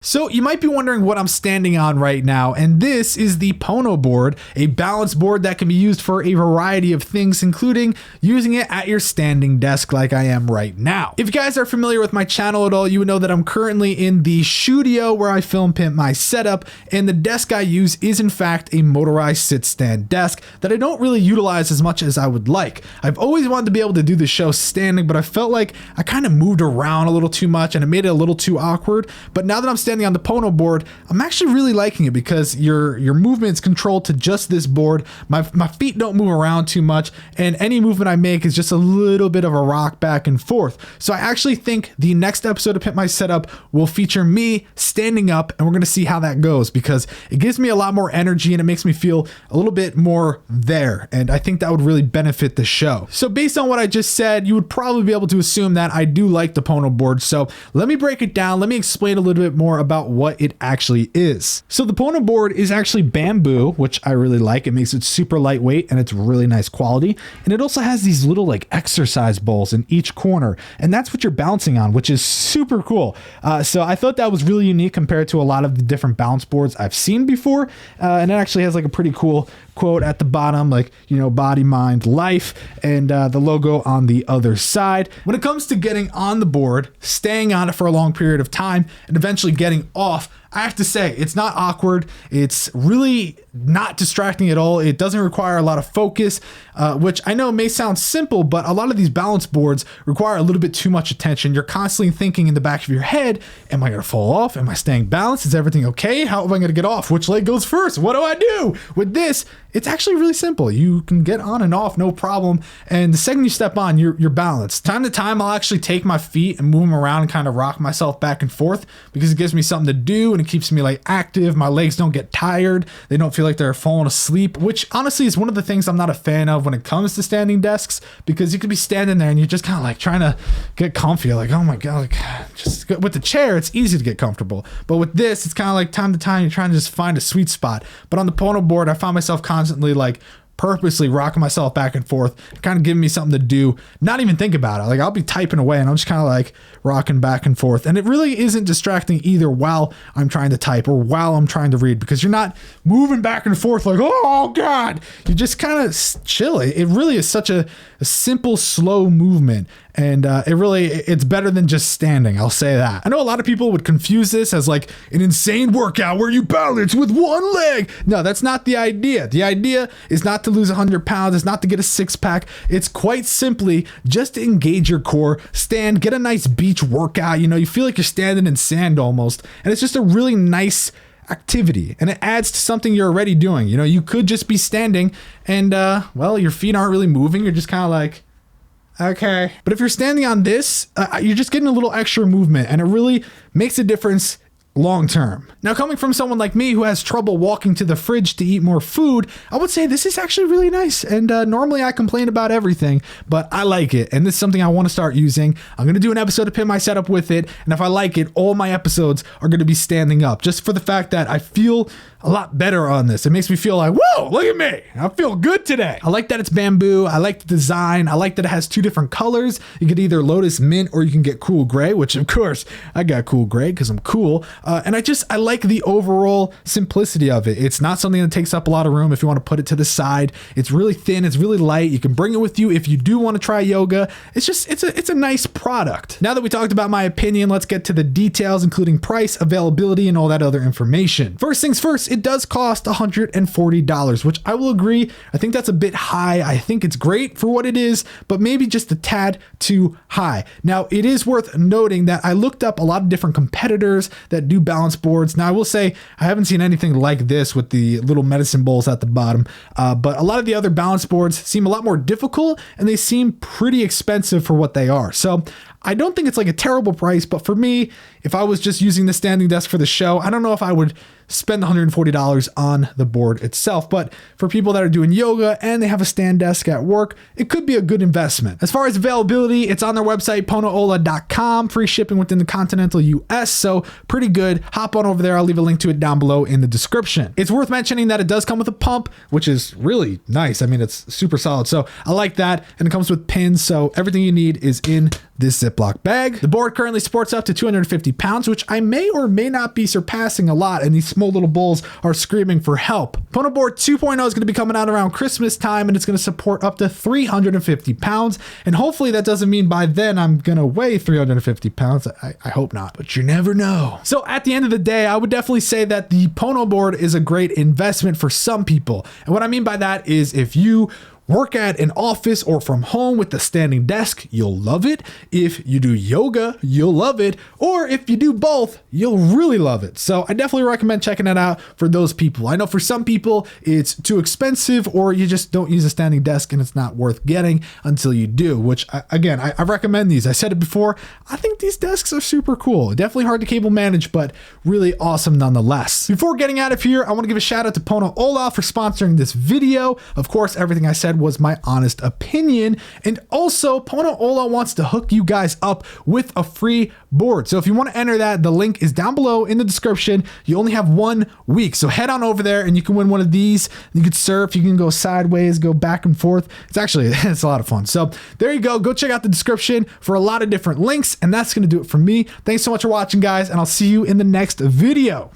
So you might be wondering what I'm standing on right now, and this is the Pono board, a balance board that can be used for a variety of things, including using it at your standing desk like I am right now. If you guys are familiar with my channel at all, you would know that I'm currently in the studio where I film pimp my setup, and the desk I use is in fact a motorized sit-stand desk that I don't really utilize as much as I would like. I've always wanted to be able to do the show standing, but I felt like I kind of moved around a little too much and it made it a little too awkward. But now that I'm standing on the Pono board, I'm actually really liking it because your movement's controlled to just this board. My feet don't move around too much, and any movement I make is just a little bit of a rock back and forth. So I actually think the next episode of Pimp My Setup will feature me standing up, and we're going to see how that goes because it gives me a lot more energy and it makes me feel a little bit more there, and I think that would really benefit the show. So based on what I just said, you would probably be able to assume that I do like the Pono board. So let me break it down. Let me explain a little bit more about what it actually is. So the Pono board is actually bamboo, which I really like. It makes it super lightweight and it's really nice quality. And it also has these little like exercise balls in each corner, and that's what you're bouncing on, which is super cool. So I thought that was really unique compared to a lot of the different balance boards I've seen before. And it actually has like a pretty cool quote at the bottom, like, you know, body, mind, life, and the logo on the other side. When it comes to getting on the board, staying on it for a long period of time, and eventually getting off, I have to say, it's not awkward. It's really not distracting at all. It doesn't require a lot of focus, which I know may sound simple, but a lot of these balance boards require a little bit too much attention. You're constantly thinking in the back of your head, am I going to fall off? Am I staying balanced? Is everything okay? How am I going to get off? Which leg goes first? What do I do? With this, it's actually really simple. You can get on and off, no problem. And the second you step on, you're balanced. Time to time, I'll actually take my feet and move them around and kind of rock myself back and forth because it gives me something to do and it keeps me like active. My legs don't get tired. They don't feel like they're falling asleep, which honestly is one of the things I'm not a fan of when it comes to standing desks, because you could be standing there and you're just kind of like trying to get comfy. Like, oh my God, like just with the chair, it's easy to get comfortable. But with this, it's kind of like time to time, you're trying to just find a sweet spot. But on the Pono board, I found myself constantly like purposely rocking myself back and forth, kind of giving me something to do, not even think about it. Like I'll be typing away and I'm just kind of like rocking back and forth. And it really isn't distracting either while I'm trying to type or while I'm trying to read, because you're not moving back and forth like, oh God, you just kind of chill. It really is such a simple, slow movement. And it's better than just standing. I'll say that. I know a lot of people would confuse this as like an insane workout where you balance with one leg. No, that's not the idea. The idea is not to lose 100 pounds. It's not to get a six pack. It's quite simply just to engage your core, stand, get a nice beach workout. You know, you feel like you're standing in sand almost. And it's just a really nice activity, and it adds to something you're already doing. You know, you could just be standing and well, your feet aren't really moving. You're just kind of like, okay. But if you're standing on this, you're just getting a little extra movement, and it really makes a difference long term. Now, coming from someone like me who has trouble walking to the fridge to eat more food, I would say this is actually really nice. And normally I complain about everything, but I like it. And this is something I want to start using. I'm going to do an episode of Pimp My Setup with it. And if I like it, all my episodes are going to be standing up, just for the fact that I feel a lot better on this. It makes me feel like, whoa, look at me. I feel good today. I like that it's bamboo. I like the design. I like that it has two different colors. You could either Lotus Mint or you can get Cool Gray, which of course I got Cool Gray because I'm cool. And I like the overall simplicity of it. It's not something that takes up a lot of room if you want to put it to the side. It's really thin. It's really light. You can bring it with you if you do want to try yoga. It's a nice product. Now that we talked about my opinion, let's get to the details, including price, availability, and all that other information. First things first, it does cost $140, which I will agree. I think that's a bit high. I think it's great for what it is, but maybe just a tad too high. Now, it is worth noting that I looked up a lot of different competitors that do balance boards. Now, I will say I haven't seen anything like this with the little medicine bowls at the bottom, but a lot of the other balance boards seem a lot more difficult and they seem pretty expensive for what they are. So I don't think it's like a terrible price, but for me, if I was just using the standing desk for the show, I don't know if I would spend $140 on the board itself. But for people that are doing yoga and they have a stand desk at work, it could be a good investment. As far as availability, it's on their website, ponoola.com, free shipping within the continental US. So pretty good. Hop on over there. I'll leave a link to it down below in the description. It's worth mentioning that it does come with a pump, which is really nice. I mean, it's super solid. So I like that. And it comes with pins. So everything you need is in this Ziploc bag. The board currently supports up to 250 pounds, which I may or may not be surpassing a lot, and these small little bowls are screaming for help. Pono Board 2.0 is going to be coming out around Christmas time, and it's going to support up to 350 pounds, and hopefully that doesn't mean by then I'm going to weigh 350 pounds. I hope not, but you never know. So at the end of the day, I would definitely say that the Pono Board is a great investment for some people, and what I mean by that is if you work at an office or from home with a standing desk, you'll love it. If you do yoga, you'll love it. Or if you do both, you'll really love it. So I definitely recommend checking it out for those people. I know for some people it's too expensive, or you just don't use a standing desk and it's not worth getting until you do, which again, I recommend these. I said it before, I think these desks are super cool. Definitely hard to cable manage, but really awesome nonetheless. Before getting out of here, I want to give a shout out to Pono Ola for sponsoring this video. Of course, everything I said was my honest opinion. And also, Pono Ola wants to hook you guys up with a free board. So if you want to enter that, the link is down below in the description. You only have 1 week. So head on over there and you can win one of these. You can surf, you can go sideways, go back and forth. It's a lot of fun. So there you go. Go check out the description for a lot of different links. And that's going to do it for me. Thanks so much for watching, guys. And I'll see you in the next video.